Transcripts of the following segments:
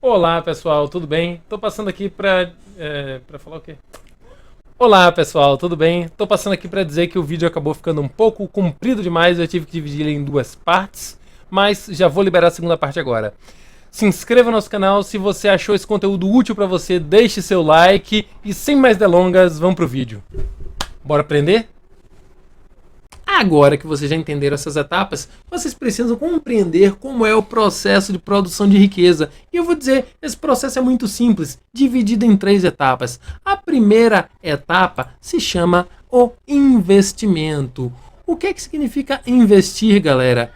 Olá pessoal, tudo bem? Tô passando aqui pra falar o quê? Olá pessoal, tudo bem? Tô passando aqui pra dizer que o vídeo acabou ficando um pouco comprido demais, eu tive que dividir ele em duas partes, mas já vou liberar a segunda parte agora. Se inscreva no nosso canal, se você achou esse conteúdo útil pra você, deixe seu like e sem mais delongas, vamos pro vídeo. Bora aprender? Agora que vocês já entenderam essas etapas, vocês precisam compreender como é o processo de produção de riqueza. E eu vou dizer, esse processo é muito simples, dividido em três etapas. A primeira etapa se chama o investimento. O que é que significa investir, galera?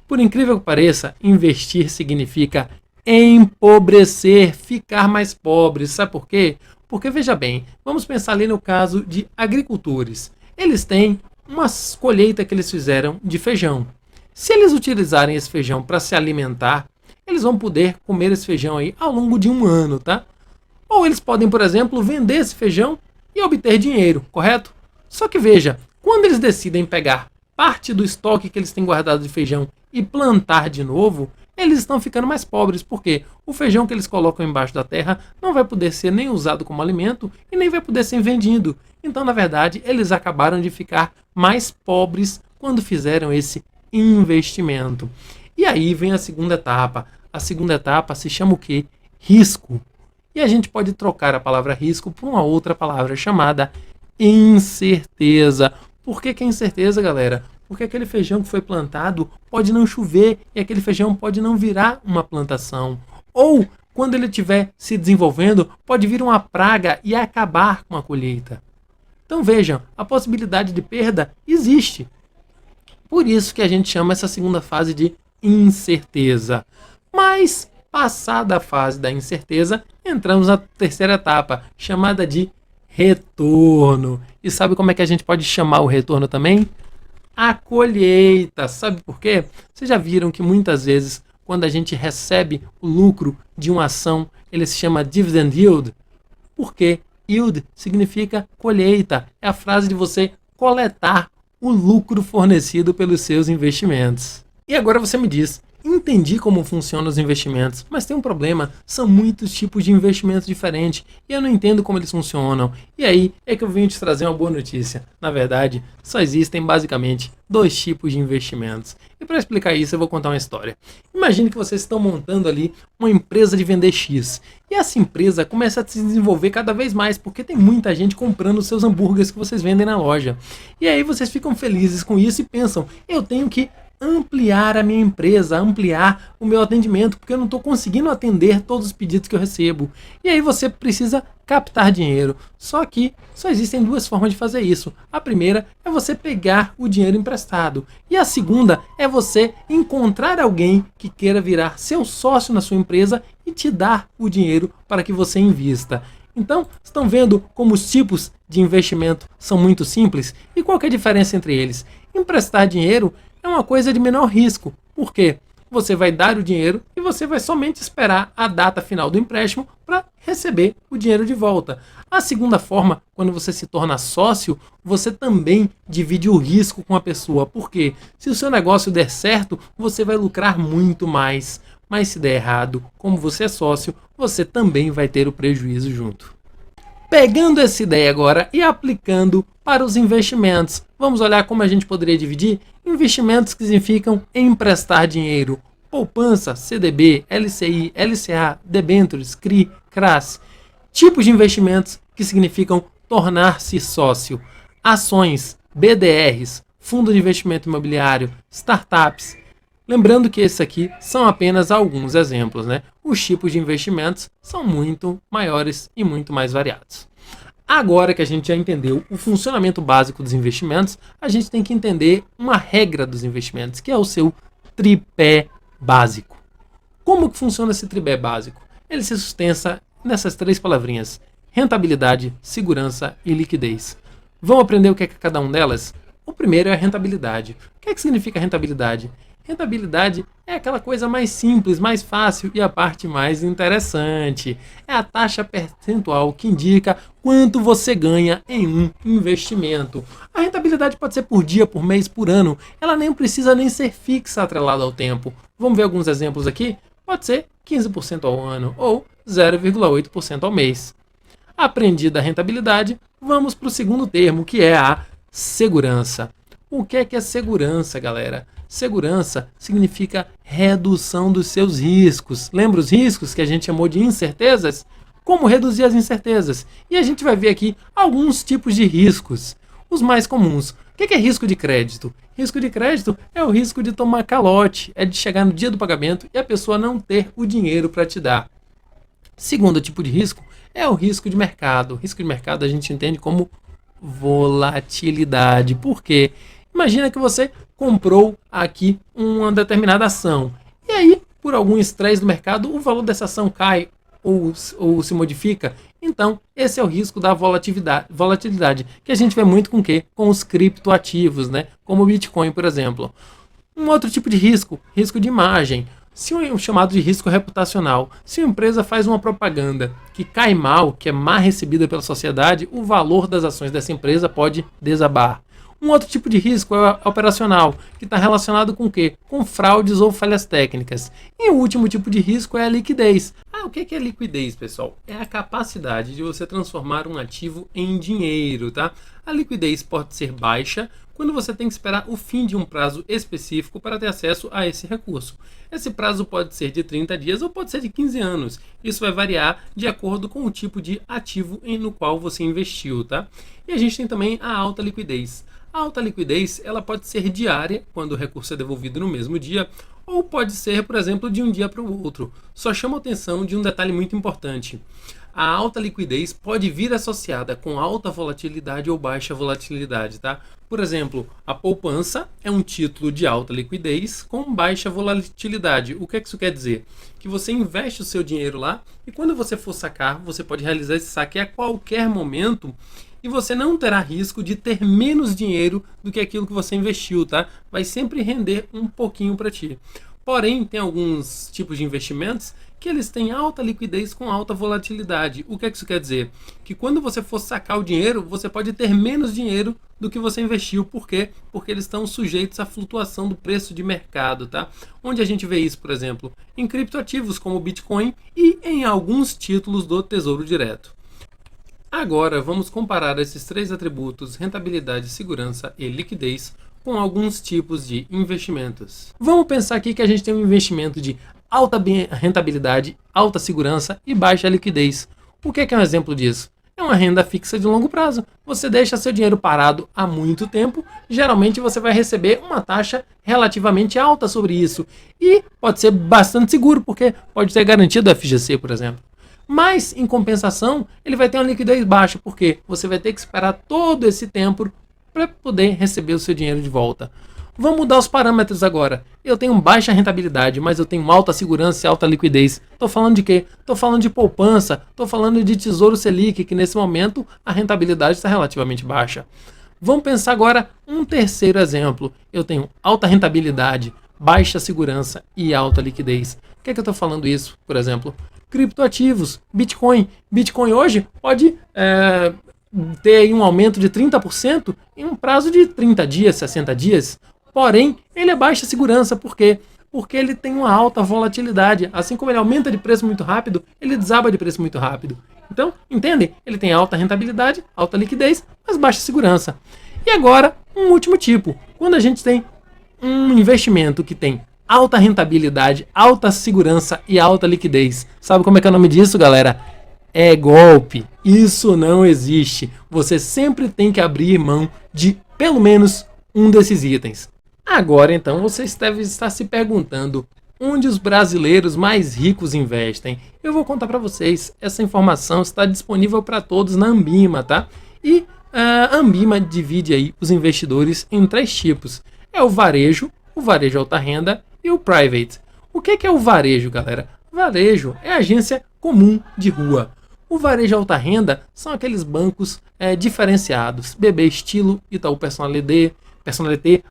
Por incrível que pareça, investir significa empobrecer, ficar mais pobre. Sabe por quê? Porque veja bem, vamos pensar ali no caso de agricultores. Eles têm uma colheita que eles fizeram de feijão. Se eles utilizarem esse feijão para se alimentar, eles vão poder comer esse feijão aí ao longo de um ano, tá? Ou eles podem, por exemplo, vender esse feijão e obter dinheiro, correto? Só que veja, quando eles decidem pegar parte do estoque que eles têm guardado de feijão e plantar de novo, eles estão ficando mais pobres, porque o feijão que eles colocam embaixo da terra não vai poder ser nem usado como alimento e nem vai poder ser vendido. Então, na verdade, eles acabaram de ficar mais pobres quando fizeram esse investimento. E aí vem a segunda etapa. A segunda etapa se chama o quê? Risco. E a gente pode trocar a palavra risco por uma outra palavra chamada incerteza. Por que que é incerteza, galera? Porque aquele feijão que foi plantado pode não chover e aquele feijão pode não virar uma plantação. Ou, quando ele estiver se desenvolvendo, pode vir uma praga e acabar com a colheita. Então vejam, a possibilidade de perda existe. Por isso que a gente chama essa segunda fase de incerteza. Mas, passada a fase da incerteza, entramos na terceira etapa, chamada de retorno. E sabe como é que a gente pode chamar o retorno também? A colheita. Sabe por quê? Vocês já viram que muitas vezes, quando a gente recebe o lucro de uma ação, ele se chama dividend yield? Por quê? Yield significa colheita. É a frase de você coletar o lucro fornecido pelos seus investimentos. E agora você me diz, entendi como funcionam os investimentos, mas tem um problema, são muitos tipos de investimentos diferentes e eu não entendo como eles funcionam. E aí é que eu vim te trazer uma boa notícia. Na verdade, só existem basicamente dois tipos de investimentos. E para explicar isso, eu vou contar uma história. Imagine que vocês estão montando ali uma empresa de vender X. E essa empresa começa a se desenvolver cada vez mais, porque tem muita gente comprando os seus hambúrgueres que vocês vendem na loja. E aí vocês ficam felizes com isso e pensam, eu tenho que ampliar a minha empresa, ampliar o meu atendimento, porque eu não estou conseguindo atender todos os pedidos que eu recebo. E aí você precisa captar dinheiro. Só que só existem duas formas de fazer isso. A primeira é você pegar o dinheiro emprestado. E a segunda é você encontrar alguém que queira virar seu sócio na sua empresa e te dar o dinheiro para que você invista. Então, estão vendo como os tipos de investimento são muito simples? E qual que é a diferença entre eles? Emprestar dinheiro é uma coisa de menor risco. Por quê? Você vai dar o dinheiro e você vai somente esperar a data final do empréstimo para receber o dinheiro de volta. A segunda forma, quando você se torna sócio, você também divide o risco com a pessoa. Por quê? Se o seu negócio der certo, você vai lucrar muito mais. Mas se der errado, como você é sócio, você também vai ter o prejuízo junto. Pegando essa ideia agora e aplicando para os investimentos, vamos olhar como a gente poderia dividir investimentos que significam emprestar dinheiro, poupança, CDB, LCI, LCA, debêntures, CRI, CRAS, tipos de investimentos que significam tornar-se sócio, ações, BDRs, fundo de investimento imobiliário, startups. Lembrando que esses aqui são apenas alguns exemplos, né? Os tipos de investimentos são muito maiores e muito mais variados. Agora que a gente já entendeu o funcionamento básico dos investimentos, a gente tem que entender uma regra dos investimentos, que é o seu tripé básico. Como que funciona esse tripé básico? Ele se sustenta nessas três palavrinhas: rentabilidade, segurança e liquidez. Vamos aprender o que é cada uma delas? O primeiro é a rentabilidade. O que é que significa rentabilidade? Rentabilidade é aquela coisa mais simples, mais fácil e a parte mais interessante. É a taxa percentual que indica quanto você ganha em um investimento. A rentabilidade pode ser por dia, por mês, por ano. Ela nem precisa nem ser fixa atrelada ao tempo. Vamos ver alguns exemplos aqui? pode ser 15% ao ano ou 0,8% ao mês. Aprendida a rentabilidade, vamos para o segundo termo, que é a segurança. O que é segurança, galera? Segurança significa redução dos seus riscos. Lembra os riscos que a gente chamou de incertezas? Como reduzir as incertezas? E a gente vai ver aqui alguns tipos de riscos. Os mais comuns. O que é risco de crédito? Risco de crédito é o risco de tomar calote, é de chegar no dia do pagamento e a pessoa não ter o dinheiro para te dar. Segundo tipo de risco é o risco de mercado. O risco de mercado a gente entende como volatilidade. Por quê? Imagina que você comprou aqui uma determinada ação e aí, por algum estresse do mercado, o valor dessa ação cai ou se modifica. Então, esse é o risco da volatilidade, que a gente vê muito com o quê? Com os criptoativos, né? Como o Bitcoin, por exemplo. Um outro tipo de risco de imagem. Chamado de risco reputacional. Se uma empresa faz uma propaganda que cai mal, que é mal recebida pela sociedade, o valor das ações dessa empresa pode desabar. Um outro tipo de risco é operacional, que está relacionado com o quê? Com fraudes ou falhas técnicas. E o último tipo de risco é a liquidez. O que é liquidez, pessoal? É a capacidade de você transformar um ativo em dinheiro, tá? A liquidez pode ser baixa quando você tem que esperar o fim de um prazo específico para ter acesso a esse recurso. Esse prazo pode ser de 30 dias ou pode ser de 15 anos. Isso vai variar de acordo com o tipo de ativo no qual você investiu, tá? E a gente tem também a alta liquidez. A alta liquidez ela pode ser diária, quando o recurso é devolvido no mesmo dia, ou pode ser, por exemplo, de um dia para o outro. Só chama a atenção de um detalhe muito importante. A alta liquidez pode vir associada com alta volatilidade ou baixa volatilidade, tá? Por exemplo, a poupança é um título de alta liquidez com baixa volatilidade. O que é que isso quer dizer? Que você investe o seu dinheiro lá e quando você for sacar, você pode realizar esse saque a qualquer momento e você não terá risco de ter menos dinheiro do que aquilo que você investiu, tá? Vai sempre render um pouquinho para ti. Porém, tem alguns tipos de investimentos que eles têm alta liquidez com alta volatilidade. O que é que isso quer dizer? Que quando você for sacar o dinheiro, você pode ter menos dinheiro do que você investiu. Por quê? Porque eles estão sujeitos à flutuação do preço de mercado, tá? Onde a gente vê isso, por exemplo, em criptoativos como o Bitcoin e em alguns títulos do Tesouro Direto. Agora, vamos comparar esses três atributos, rentabilidade, segurança e liquidez, com alguns tipos de investimentos. Vamos pensar aqui que a gente tem um investimento de alta rentabilidade, alta segurança e baixa liquidez. O que é um exemplo disso? É uma renda fixa de longo prazo. Você deixa seu dinheiro parado há muito tempo, geralmente você vai receber uma taxa relativamente alta sobre isso. E pode ser bastante seguro, porque pode ter garantia do FGC, por exemplo. Mas, em compensação, ele vai ter uma liquidez baixa, porque você vai ter que esperar todo esse tempo para poder receber o seu dinheiro de volta. Vamos mudar os parâmetros agora. Eu tenho baixa rentabilidade, mas eu tenho alta segurança e alta liquidez. Estou falando de quê? Estou falando de poupança, estou falando de Tesouro Selic, que nesse momento a rentabilidade está relativamente baixa. Vamos pensar agora um terceiro exemplo. Eu tenho alta rentabilidade, baixa segurança e alta liquidez. O que é que eu estou falando isso, por exemplo? Criptoativos, Bitcoin. Bitcoin hoje pode ter aí um aumento de 30% em um prazo de 30 dias, 60 dias. Porém, ele é baixa segurança. Por quê? Porque ele tem uma alta volatilidade. Assim como ele aumenta de preço muito rápido, ele desaba de preço muito rápido. Então, entendem? Ele tem alta rentabilidade, alta liquidez, mas baixa segurança. E agora, um último tipo. Quando a gente tem um investimento que tem alta rentabilidade, alta segurança e alta liquidez. Sabe como é que é o nome disso, galera? É golpe. Isso não existe. Você sempre tem que abrir mão de pelo menos um desses itens. Agora, então, vocês devem estar se perguntando onde os brasileiros mais ricos investem. Eu vou contar para vocês. Essa informação está disponível para todos na Ambima, tá? E a Ambima divide aí os investidores em três tipos. É o varejo alta renda e o private. O que é o varejo, galera? Varejo é agência comum de rua. O varejo alta renda são aqueles bancos diferenciados. BB Estilo, Itaú Personalité,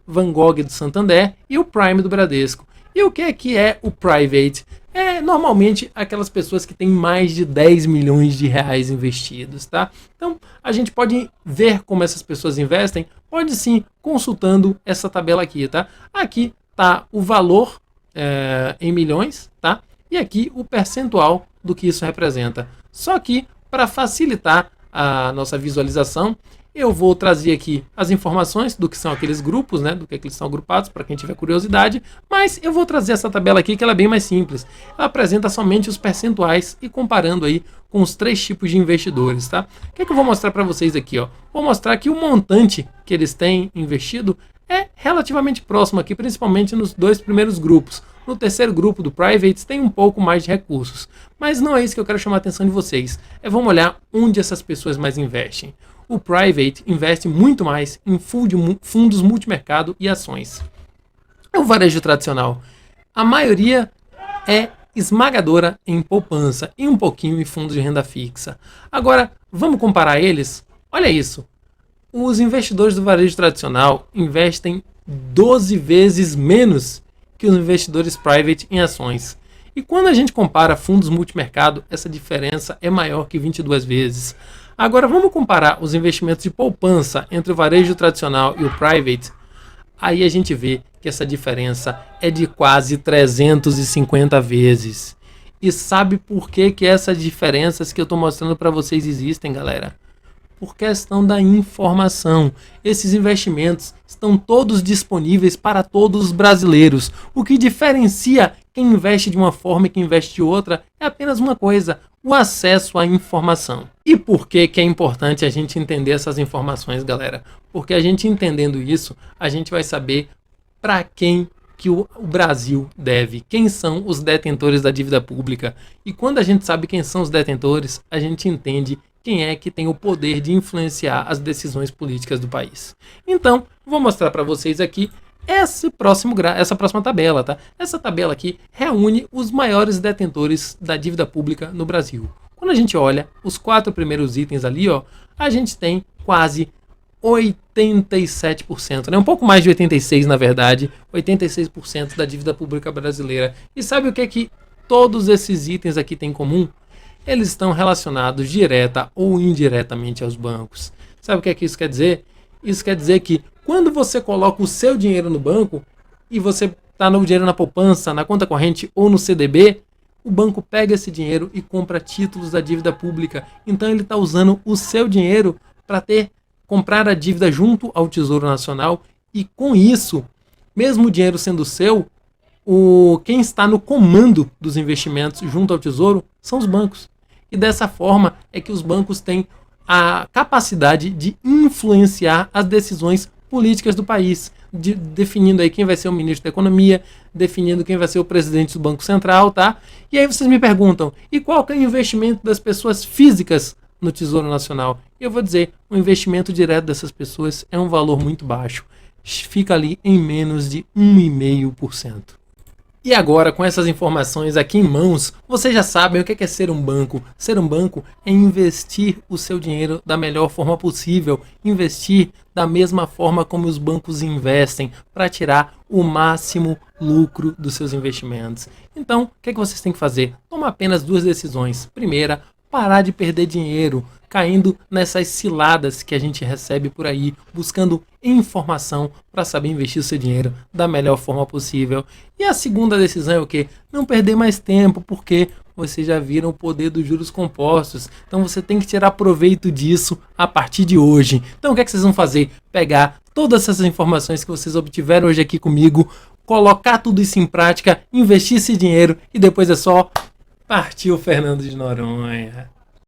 Van Gogh do Santander e o Prime do Bradesco. E o que é o private? É normalmente aquelas pessoas que têm mais de 10 milhões de reais investidos, tá? Então, a gente pode ver como essas pessoas investem, pode sim, consultando essa tabela aqui, tá? Aqui tá o valor em milhões, tá? e aqui o percentual do que isso representa. Só que, para facilitar a nossa visualização, eu vou trazer aqui as informações do que são aqueles grupos, né, do que eles são agrupados, para quem tiver curiosidade, mas eu vou trazer essa tabela aqui que ela é bem mais simples. Ela apresenta somente os percentuais e comparando aí com os 3 tipos de investidores, tá? O que é que eu vou mostrar para vocês aqui, ó? Vou mostrar que o montante que eles têm investido é relativamente próximo aqui, principalmente nos 2 primeiros grupos. No terceiro grupo do Privates tem um pouco mais de recursos, mas não é isso que eu quero chamar a atenção de vocês. Vamos olhar onde essas pessoas mais investem. O Private investe muito mais em fundos multimercado e ações. O varejo tradicional, a maioria é esmagadora em poupança e um pouquinho em fundos de renda fixa. Agora, vamos comparar eles? Olha isso. Os investidores do varejo tradicional investem 12 vezes menos que os investidores private em ações. E quando a gente compara fundos multimercado, essa diferença é maior que 22 vezes. Agora vamos comparar os investimentos de poupança entre o varejo tradicional e o private. Aí a gente vê que essa diferença é de quase 350 vezes. E sabe por que essas diferenças que eu estou mostrando para vocês existem, galera? Por questão da informação. Esses investimentos estão todos disponíveis para todos os brasileiros. O que diferencia quem investe de uma forma e quem investe de outra é apenas uma coisa: o acesso à informação. E por que é importante a gente entender essas informações, galera? Porque a gente entendendo isso, a gente vai saber para quem que o Brasil deve, quem são os detentores da dívida pública. E quando a gente sabe quem são os detentores, a gente entende quem é que tem o poder de influenciar as decisões políticas do país. Então, vou mostrar para vocês aqui essa próxima tabela, tá? Essa tabela aqui reúne os maiores detentores da dívida pública no Brasil. Quando a gente olha os 4 primeiros itens ali, ó, a gente tem quase 87%, né? Um pouco mais de 86%, na verdade, 86% da dívida pública brasileira. E sabe o que todos esses itens aqui têm em comum? Eles estão relacionados direta ou indiretamente aos bancos. Sabe o que isso quer dizer? Isso quer dizer que quando você coloca o seu dinheiro no banco e você está no dinheiro na poupança, na conta corrente ou no CDB, o banco pega esse dinheiro e compra títulos da dívida pública. Então ele está usando o seu dinheiro para comprar a dívida junto ao Tesouro Nacional e com isso, mesmo o dinheiro sendo seu, quem está no comando dos investimentos junto ao Tesouro são os bancos. E dessa forma é que os bancos têm a capacidade de influenciar as decisões políticas do país, definindo aí quem vai ser o ministro da Economia, definindo quem vai ser o presidente do Banco Central, tá? E aí vocês me perguntam, e qual que é o investimento das pessoas físicas no Tesouro Nacional? Eu vou dizer, o investimento direto dessas pessoas é um valor muito baixo, fica ali em menos de 1,5%. E agora, com essas informações aqui em mãos, vocês já sabem o que é ser um banco. Ser um banco é investir o seu dinheiro da melhor forma possível, investir da mesma forma como os bancos investem, para tirar o máximo lucro dos seus investimentos. Então, o que é que vocês têm que fazer? Tomar apenas 2 decisões. Primeira, parar de perder dinheiro, caindo nessas ciladas que a gente recebe por aí, buscando informação para saber investir o seu dinheiro da melhor forma possível. E a segunda decisão é o quê? Não perder mais tempo, porque vocês já viram o poder dos juros compostos. Então você tem que tirar proveito disso a partir de hoje. Então o que é que vocês vão fazer? Pegar todas essas informações que vocês obtiveram hoje aqui comigo, colocar tudo isso em prática, investir esse dinheiro e depois é só partir o Fernando de Noronha.